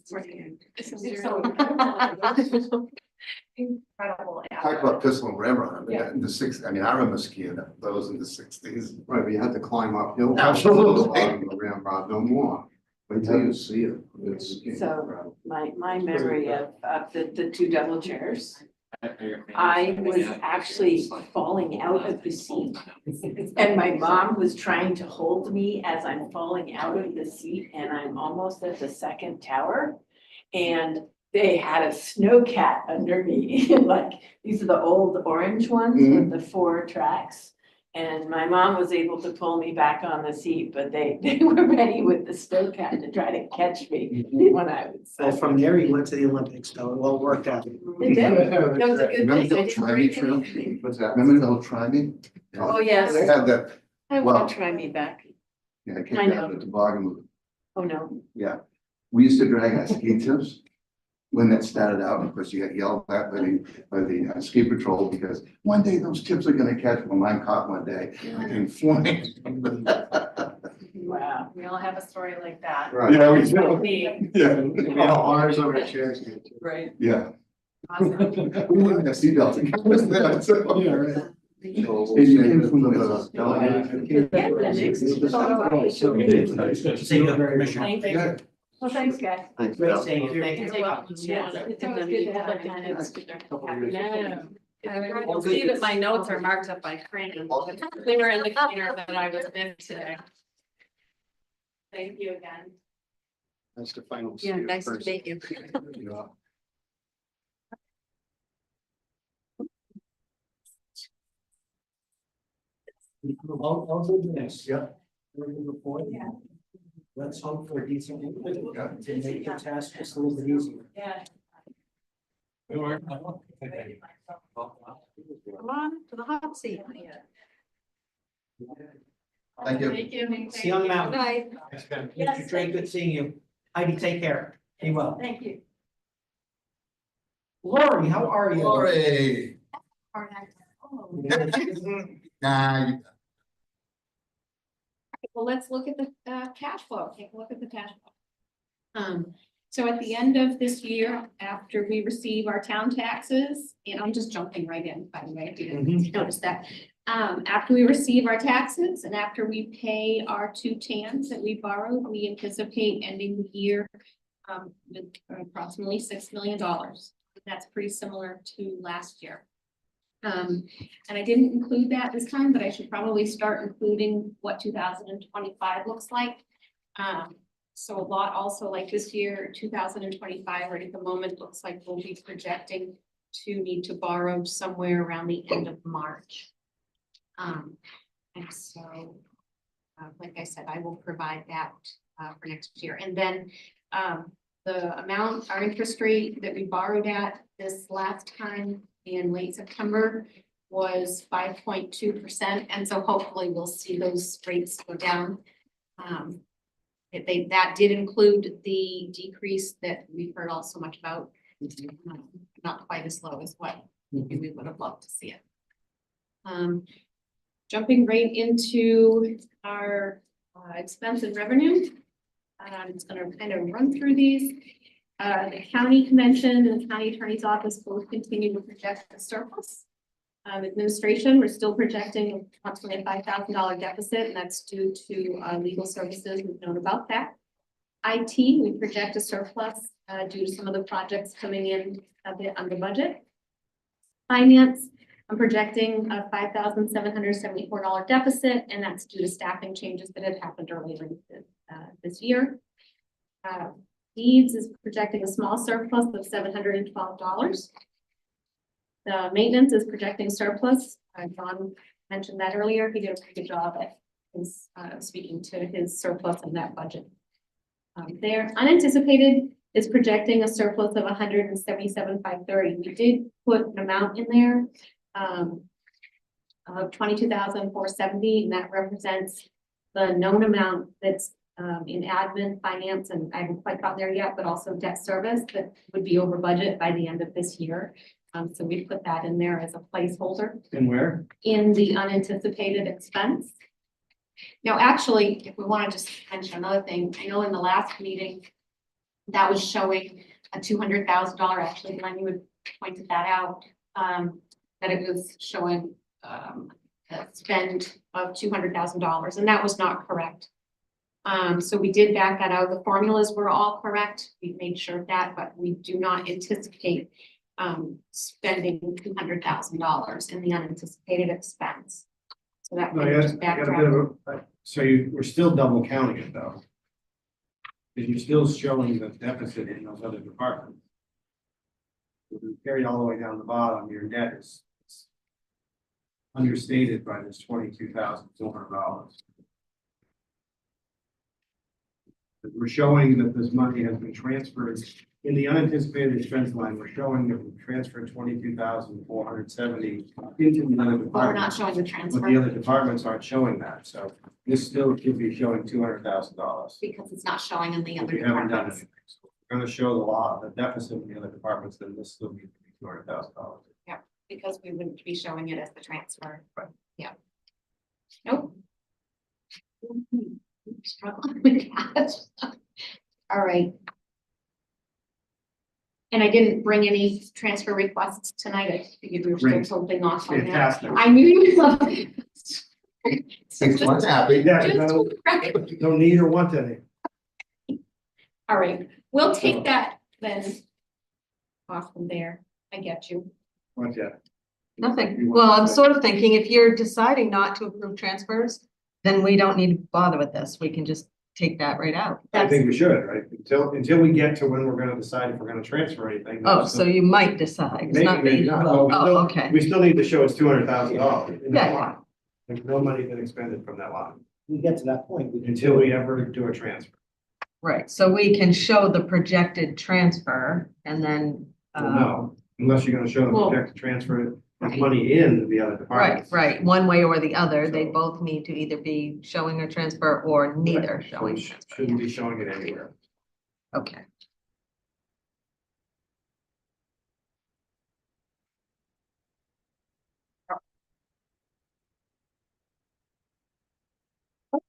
Speaker 10: Incredible.
Speaker 3: Talk about pistol and ramrod, I mean, in the sixties, I mean, I remember skiing those in the sixties.
Speaker 7: Right, but you had to climb uphill.
Speaker 3: Absolutely.
Speaker 7: The ramrod, no more. Wait till you see it. It's
Speaker 11: So-
Speaker 7: incredible.
Speaker 11: My memory of the two double chairs, I was actually falling out of the seat. And my mom was trying to hold me as I'm falling out of the seat and I'm almost at the second tower. And they had a snowcat under me, like, these are the old orange ones with the 4 tracks. And my mom was able to pull me back on the seat, but they were ready with the snowcat to try to catch me when I was.
Speaker 1: Well, from there, you went to the Olympics, so it well worked out.
Speaker 11: It did. That was a good
Speaker 7: Remember
Speaker 11: thing.
Speaker 7: they'll
Speaker 11: I didn't
Speaker 7: try me,
Speaker 11: break
Speaker 7: Trill?
Speaker 11: anything.
Speaker 7: What's that? Remember they'll try me?
Speaker 11: Oh, yes.
Speaker 3: They had that,
Speaker 11: I
Speaker 3: Well-
Speaker 11: want to try me back.
Speaker 7: Yeah, I
Speaker 11: I
Speaker 7: came
Speaker 11: know.
Speaker 7: down to the toboggan with
Speaker 11: Oh, no.
Speaker 3: yeah, we used to drag our ski tips. When that started out, of course, you got yelled at by the ski patrol because one day those tips are gonna catch, well, mine caught one day, I came flying.
Speaker 11: Wow.
Speaker 8: We all have a story like that.
Speaker 7: Right.
Speaker 3: Yeah, we do.
Speaker 8: Me.
Speaker 3: Yeah,
Speaker 9: Ours over chairs.
Speaker 11: Right.
Speaker 3: yeah.
Speaker 8: Awesome.
Speaker 3: We didn't even have seatbelts. It was there, so.
Speaker 9: Yeah, right.
Speaker 3: And you came from the.
Speaker 1: See you, Commissioner.
Speaker 11: Thank you. Well, thanks, guys.
Speaker 7: Thanks,
Speaker 1: Great
Speaker 7: Bill.
Speaker 1: seeing you. Thank you.
Speaker 11: You're welcome. Yeah. It's always good to have a kind of.
Speaker 8: You'll see that my notes are marked up by Frank. They were in the cleaner that I was in today. Thank you again.
Speaker 7: Nice to finally see
Speaker 5: Yeah,
Speaker 7: you.
Speaker 5: nice to
Speaker 7: first.
Speaker 5: meet you.
Speaker 7: Yeah.
Speaker 1: All good news.
Speaker 3: Yeah.
Speaker 1: Report.
Speaker 8: Yeah.
Speaker 1: Let's hope for a decent, to make the task just a little bit easier.
Speaker 8: Yeah.
Speaker 5: Come on to the hot seat.
Speaker 3: Thank you.
Speaker 8: Thank you.
Speaker 1: See you on the
Speaker 5: Good
Speaker 1: mountain.
Speaker 5: night.
Speaker 1: Mr. Drake, good seeing you. Heidi, take care. Be well.
Speaker 11: Thank you.
Speaker 1: Lori, how are you?
Speaker 3: Lori. Nah,
Speaker 10: Well, let's look at the cash flow. Take a look at the cash flow. So at the end of this year, after we receive our town taxes, and I'm just jumping right in, by the way, if you didn't notice that. After we receive our taxes and after we pay our 2 TANs that we borrowed, we anticipate ending the year with approximately $6 million. That's pretty similar to last year. And I didn't include that this time, but I should probably start including what 2025 looks like. So a lot also like this year, 2025, right at the moment, looks like we'll be projecting to need to borrow somewhere around the end of March. And so, like I said, I will provide that for next year. And then the amount, our interest rate that we borrowed at this last time in late September was 5.2%. And so hopefully we'll see those rates go down. That did include the decrease that we've heard all so much about. Not quite as low as what maybe we would have loved to see it. Jumping right into our expense and revenue. It's gonna kind of run through these. The county convention and the county attorney's office both continue to project a surplus. Administration, we're still projecting approximately a $5,000 deficit, and that's due to legal services. We've known about that. IT, we project a surplus due to some of the projects coming in a bit under budget. Finance, I'm projecting a $5,774 deficit, and that's due to staffing changes that had happened earlier this year. Deeds is projecting a small surplus of $712. The maintenance is projecting surplus. John mentioned that earlier. He did a pretty good job at his, speaking to his surplus in that budget. There, unanticipated is projecting a surplus of $177,530. We did put an amount in there of $22,470, and that represents the known amount that's in admin, finance, and I haven't quite gotten there yet, but also debt service that would be over budget by the end of this year. So we put that in there as a placeholder
Speaker 2: And where?
Speaker 10: in the unanticipated expense. Now, actually, if we want to just mention another thing, I know in the last meeting that was showing a $200,000, actually, Glenn, you had pointed that out, that it was showing a spend of $200,000, and that was not correct. So we did back that out. The formulas were all correct. We made sure of that, but we do not anticipate spending $200,000 in the unanticipated expense. So that
Speaker 2: No,
Speaker 10: we
Speaker 2: yes,
Speaker 10: just
Speaker 2: I got a
Speaker 10: backtrack.
Speaker 2: bit of, so we're still double counting it though. Because you're still showing the deficit in those other departments. If you carry all the way down the bottom, your debt is understated by this $22,400. We're showing that this money has been transferred in the unanticipated expense line. We're showing that we transferred $22,470 into the other
Speaker 10: But we're
Speaker 2: department.
Speaker 10: not showing the
Speaker 2: But the
Speaker 10: transfer
Speaker 2: other departments aren't showing that, so this still could be showing $200,000.
Speaker 10: because it's not showing in the
Speaker 2: But
Speaker 10: other
Speaker 2: we haven't done
Speaker 10: departments.
Speaker 2: anything. So we're gonna show the deficit in the other departments, then this still needs to be $200,000.
Speaker 10: Because we wouldn't be showing it as the transfer. Yeah. Nope. Struggling with that. All right. And I didn't bring any transfer requests tonight. I figured we were still
Speaker 2: Great.
Speaker 10: holding off on that.
Speaker 2: Fantastic.
Speaker 10: I knew you would love it.
Speaker 3: Everyone's happy.
Speaker 2: Yeah,
Speaker 10: Just
Speaker 2: no,
Speaker 10: right.
Speaker 2: don't need or want any.
Speaker 10: All right, we'll take that then off from there. I get you.
Speaker 2: Want that.
Speaker 5: Nothing. Well, I'm sort of thinking if you're deciding not to approve transfers, then we don't need to bother with this. We can just take that right out.
Speaker 2: I think we should, right? Until we get to when we're gonna decide if we're gonna transfer anything.
Speaker 5: Oh,
Speaker 2: that's
Speaker 5: so you might decide. It's
Speaker 2: Maybe,
Speaker 5: not that
Speaker 2: maybe
Speaker 5: you
Speaker 2: not.
Speaker 5: will.
Speaker 2: But
Speaker 5: Oh, okay.
Speaker 2: we still need to show it's $200,000 in that
Speaker 5: Yeah,
Speaker 2: line. There's no money been expended from that line
Speaker 1: We get to that point.
Speaker 2: until we ever do a transfer.
Speaker 5: Right. So we can show the projected transfer and then,
Speaker 2: Well, no, unless you're gonna show the
Speaker 10: Well,
Speaker 2: projected transfer of
Speaker 10: right.
Speaker 2: money in the other
Speaker 5: right,
Speaker 2: departments.
Speaker 5: right, one way or the other, they
Speaker 2: So-
Speaker 5: both need to either be showing a transfer or neither
Speaker 2: Right. So
Speaker 5: showing.
Speaker 2: we
Speaker 5: transfer.
Speaker 2: shouldn't be showing it anywhere.
Speaker 5: Okay.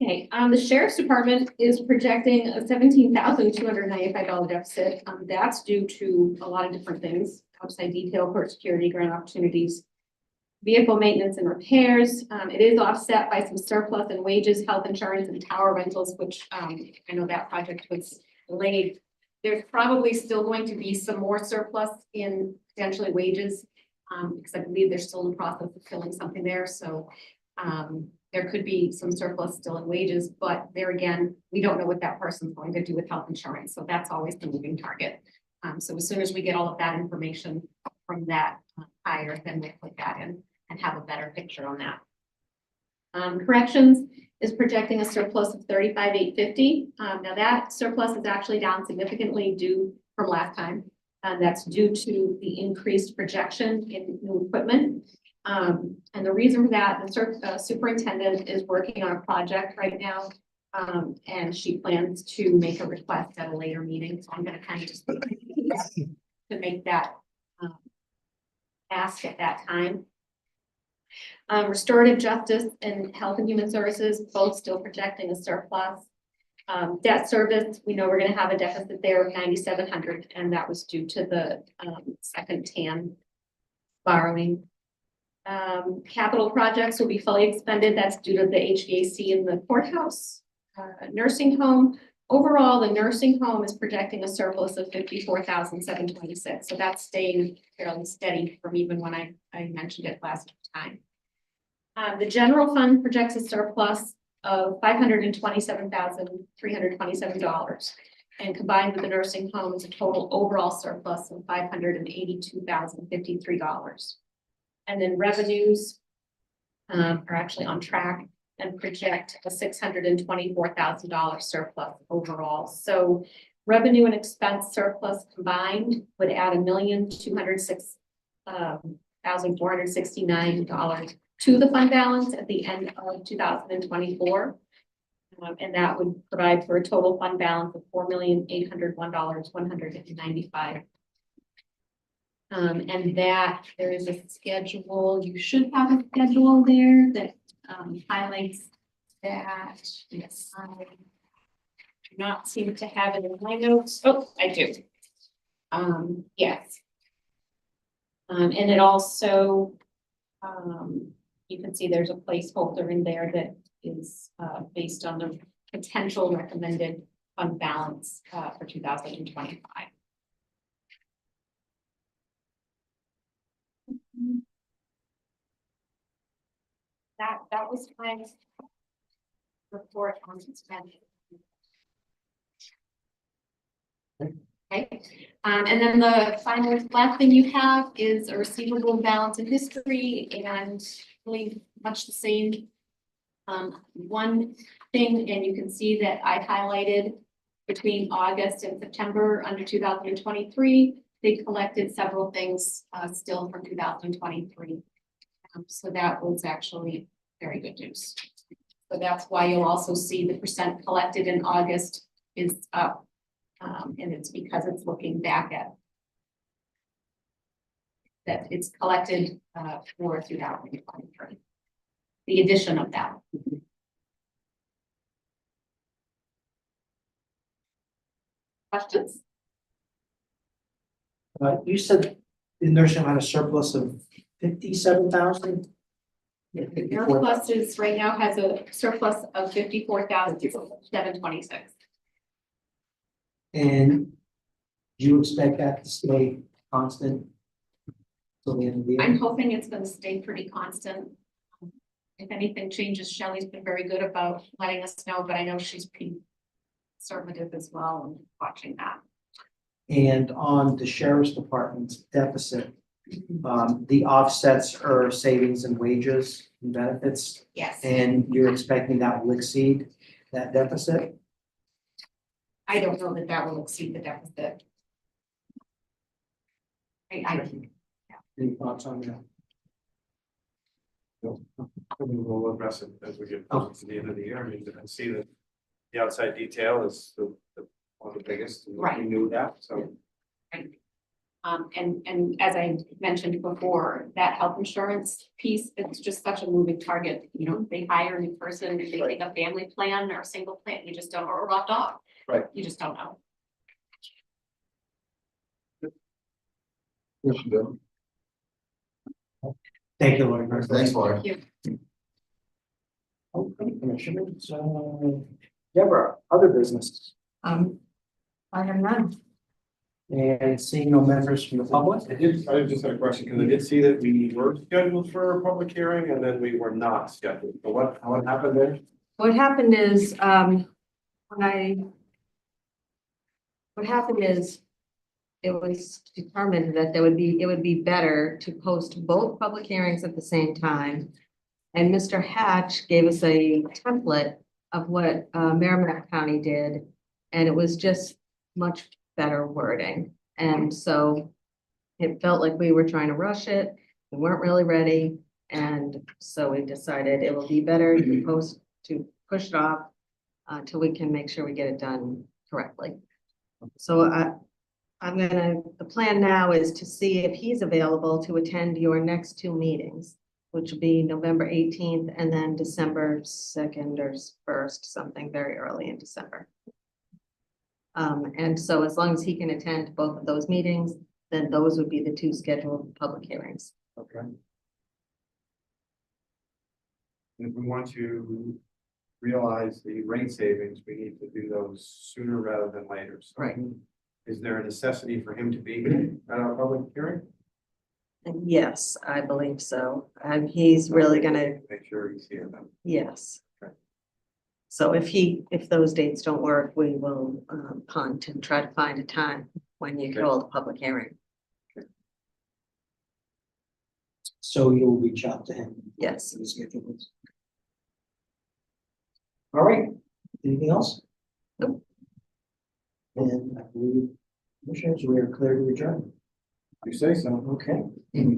Speaker 10: Okay, the sheriff's department is projecting a $17,295 deficit. That's due to a lot of different things, outside detail, court security, grant opportunities, vehicle maintenance and repairs. It is offset by some surplus in wages, health insurance, and tower rentals, which I know that project was delayed. There's probably still going to be some more surplus in potentially wages, because I believe they're still in the process of filling something there. So there could be some surplus still in wages, but there again, we don't know what that person's going to do with health insurance. So that's always the moving target. So as soon as we get all of that information from that hire, then we'll put that in and have a better picture on that. Corrections is projecting a surplus of $35,850. Now that surplus is actually down significantly due from last time. That's due to the increased projection in new equipment. And the reason for that, the superintendent is working on a project right now. And she plans to make a request at a later meeting. So I'm gonna kind of just to make that ask at that time. Restorative justice and health and human services, both still projecting a surplus. Debt service, we know we're gonna have a deficit there of $9,700, and that was due to the second TAN borrowing. Capital projects will be fully expended. That's due to the HVAC in the courthouse, nursing home. Overall, the nursing home is projecting a surplus of 54,726. So that's staying fairly steady from even when I mentioned it last time. The general fund projects a surplus of $527,327. And combined with the nursing home is a total overall surplus of $582,053. And then revenues are actually on track and project a $624,000 surplus overall. So revenue and expense surplus combined would add $1,206,469 to the fund balance at the end of 2024. And that would provide for a total fund balance of $4,801,195. And that there is a schedule, you should have a schedule there that highlights that. Yes, I do not seem to have it in my notes. Oh, I do. Yes. And it also, you can see there's a placeholder in there that is based on the potential recommended fund balance for 2025. That was my report on spending. Okay, and then the final last thing you have is a receivable balance in history and really much the same. One thing, and you can see that I highlighted between August and September under 2023, they collected several things still from 2023. So that was actually very good news. So that's why you'll also see the percent collected in August is up. And it's because it's looking back at that it's collected for 2023. The addition of that. Questions?
Speaker 1: You said the nursing home had a surplus of 57,000?
Speaker 10: Surplus is right now has a surplus of 54,726.
Speaker 1: And do you expect that to stay constant till the end of the year?
Speaker 10: I'm hoping it's going to stay pretty constant. If anything changes, Shelley's been very good about letting us know, but I know she's pretty conservative as well and watching that.
Speaker 1: And on the sheriff's department's deficit, the offsets are savings in wages and benefits,
Speaker 10: Yes,
Speaker 1: and you're expecting that will exceed that deficit?
Speaker 10: I don't know that that will exceed the deficit.
Speaker 1: Any thoughts on that?
Speaker 6: We'll address it as we get closer to the end of the year. I mean, I see that the outside detail is one of the biggest. And
Speaker 10: Right.
Speaker 6: We knew that, so.
Speaker 10: And as I mentioned before, that health insurance piece, it's just such a moving target. You know, they hire a new person, if they take a family plan or a single plan, you just don't, or a rough dog.
Speaker 6: Right.
Speaker 10: You just don't know.
Speaker 3: Yes, Bill.
Speaker 1: Thank you, Lori.
Speaker 3: Thanks, Laura.
Speaker 1: Okay, commissioners, Deborah, other business,
Speaker 5: I have none.
Speaker 1: and seeing no members from the public?
Speaker 6: I just had a question, because I did see that we were scheduled for a public hearing and then we were not scheduled. So what happened there?
Speaker 5: What happened is, it was determined that it would be better to post both public hearings at the same time. And Mr. Hatch gave us a template of what Merrimack County did, and it was just much better wording. And so it felt like we were trying to rush it. We weren't really ready. And so we decided it will be better to push it off till we can make sure we get it done correctly. So the plan now is to see if he's available to attend your next two meetings, which will be November 18th and then December 2nd or 1st, something very early in December. And so as long as he can attend both of those meetings, then those would be the two scheduled public hearings.
Speaker 1: Okay.
Speaker 6: If we want to realize the rate savings, we need to do those sooner rather than later. So
Speaker 5: Right.
Speaker 6: is there a necessity for him to be at our public hearing?
Speaker 5: And yes, I believe so. And he's really gonna,
Speaker 6: Make sure he's here then.
Speaker 5: yes. So if those dates don't work, we will punt and try to find a time when you
Speaker 6: Okay.
Speaker 5: hold a public hearing.
Speaker 1: So you'll reach out to him.
Speaker 5: Yes.
Speaker 1: and schedule this. All right, anything else?
Speaker 5: Nope.
Speaker 1: And I believe, commissioners, we are clear to adjourn.
Speaker 6: You say so.
Speaker 1: Okay.